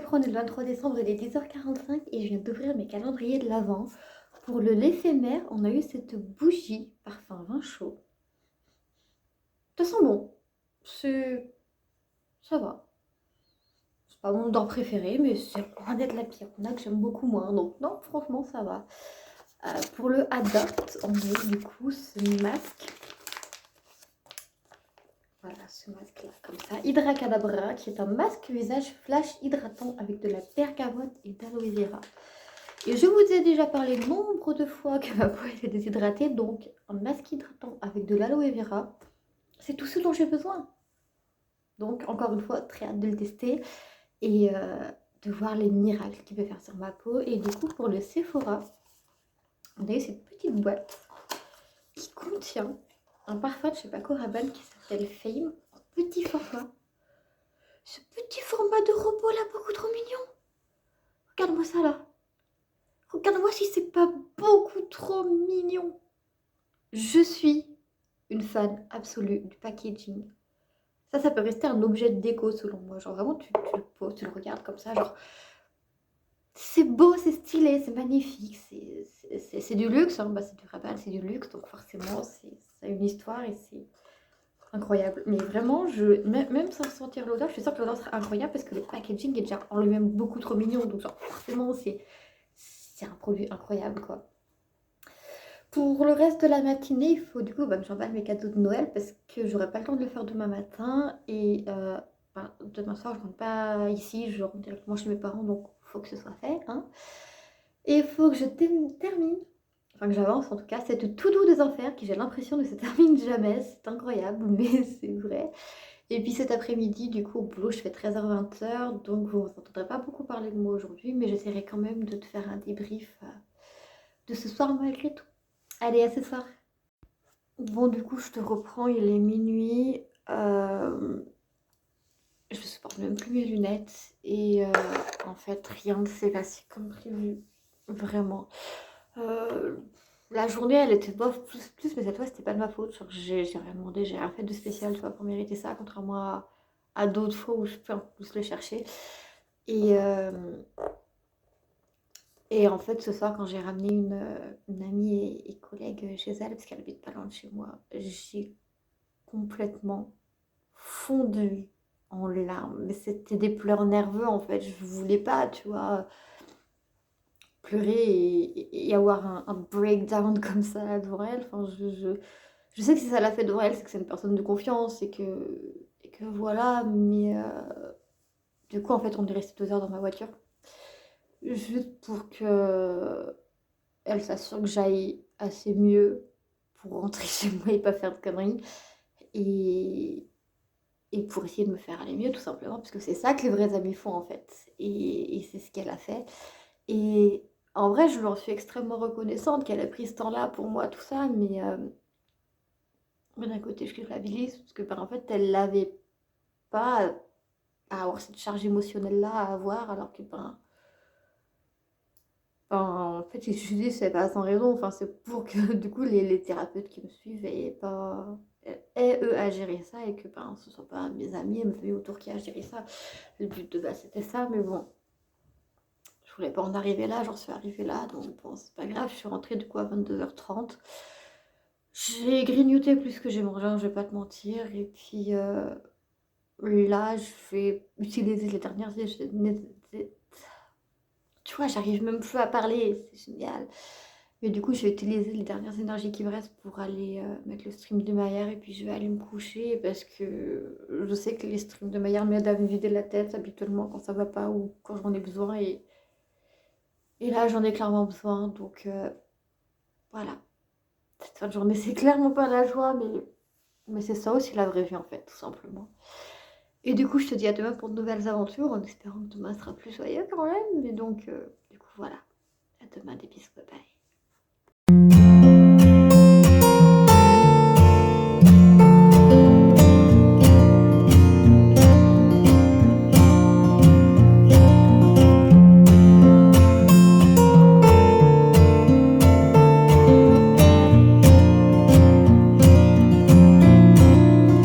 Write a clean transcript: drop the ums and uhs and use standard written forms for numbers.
reprend le 23 décembre, il est 10h45 et je viens d'ouvrir mes calendriers de l'Avent. Pour le l'éphémère, on a eu cette bougie parfum vin chaud. Ça sent bon. Ça va. C'est pas mon odeur préférée, mais c'est loin d'être la pire. On a que j'aime beaucoup moins. Donc non, franchement, ça va. Pour le Adopt, on a eu du coup ce masque. Voilà, ce masque-là, comme ça. Hydra Cadabra, qui est un masque visage flash hydratant avec de la bergamote et d'aloe vera. Et je vous ai déjà parlé nombre de fois que ma peau était déshydratée, donc un masque hydratant avec de l'aloe vera, c'est tout ce dont j'ai besoin. Donc, encore une fois, très hâte de le tester et de voir les miracles qu'il peut faire sur ma peau. Et du coup, pour le Sephora, on a eu cette petite boîte qui contient un parfum de chez Paco Rabanne qui s'appelle Fame en petit format. Ce petit format de robot là, beaucoup trop mignon. Regarde-moi ça là. Regarde-moi si c'est pas beaucoup trop mignon. Je suis une fan absolue du packaging. Ça peut rester un objet de déco selon moi. Genre vraiment, tu le poses, tu le regardes comme ça. Genre, c'est beau, c'est stylé, c'est magnifique. C'est du luxe. Hein. Bah, c'est du Rabanne, c'est du luxe. Donc forcément, ça a une histoire et c'est incroyable. Mais vraiment, même sans sentir l'odeur, je suis sûre que l'odeur sera incroyable parce que le packaging est déjà en lui-même beaucoup trop mignon. Donc genre, forcément, c'est un produit incroyable, quoi. Pour le reste de la matinée, il faut du coup que j'emballe mes cadeaux de Noël parce que j'aurai pas le temps de le faire demain matin. Et demain soir, je rentre pas ici, je rentre directement chez mes parents, donc il faut que ce soit fait. Hein. Et il faut que je termine, enfin que j'avance en tout cas, cette tout doux des enfers qui j'ai l'impression ne se termine jamais. C'est incroyable, mais c'est vrai. Et puis cet après-midi, du coup, au boulot, je fais 13h-20h, donc vous n'entendrez pas beaucoup parler de moi aujourd'hui, mais j'essaierai quand même de te faire un débrief de ce soir malgré tout. Allez, à ce soir. Bon, du coup, je te reprends, il est minuit. Je supporte même plus mes lunettes. Et en fait, rien ne s'est passé comme prévu. Vraiment. Euh, la journée, elle était bof, plus, mais cette fois, c'était pas de ma faute. Genre, j'ai rien demandé, j'ai rien fait de spécial, tu vois, pour mériter ça, contrairement à d'autres fois où je peux un peu plus le chercher. Et, et en fait, ce soir, quand j'ai ramené une amie et collègue chez elle, parce qu'elle habite pas loin de chez moi, j'ai complètement fondu en larmes. Mais c'était des pleurs nerveux en fait. Je voulais pas, tu vois, pleurer et avoir un breakdown comme ça devant elle. Enfin, je sais que si ça l'a fait devant elle, c'est que c'est une personne de confiance et que voilà. Mais du coup, en fait, on est resté 2 heures dans ma voiture. Juste pour que elle s'assure que j'aille assez mieux pour rentrer chez moi et pas faire de conneries. Et, et pour essayer de me faire aller mieux tout simplement, parce que c'est ça que les vrais amis font en fait. Et c'est ce qu'elle a fait. Et en vrai, je lui en suis extrêmement reconnaissante qu'elle ait pris ce temps-là pour moi, tout ça, mais d'un côté, je culpabilise, parce que en fait, elle n'avait pas à avoir cette charge émotionnelle-là à avoir, alors que en fait, je dis, c'est pas sans raison, enfin, c'est pour que du coup, les thérapeutes qui me suivent aient eux à gérer ça et que ce soit pas mes amis et ma famille autour qui a géré ça. Le but de base, c'était ça, mais bon, je voulais pas en arriver là, j'en suis arrivée là, donc bon, c'est pas grave, je suis rentrée du coup à 22h30. J'ai grignoté plus que j'ai mangé, hein, je vais pas te mentir, et puis là, je vais utiliser les dernières tu vois, j'arrive même plus à parler, c'est génial. Mais du coup, je vais utiliser les dernières énergies qui me restent pour aller mettre le stream de Maillard et puis je vais aller me coucher parce que je sais que les streams de Maillard m'aident à me vider la tête habituellement quand ça va pas ou quand j'en ai besoin et là, j'en ai clairement besoin. Donc voilà, cette fin de journée, c'est clairement pas la joie, mais c'est ça aussi la vraie vie en fait, tout simplement. Et du coup, je te dis à demain pour de nouvelles aventures en espérant que demain sera plus joyeux quand même. Mais donc, du coup, voilà. À demain, des bisous, bye bye.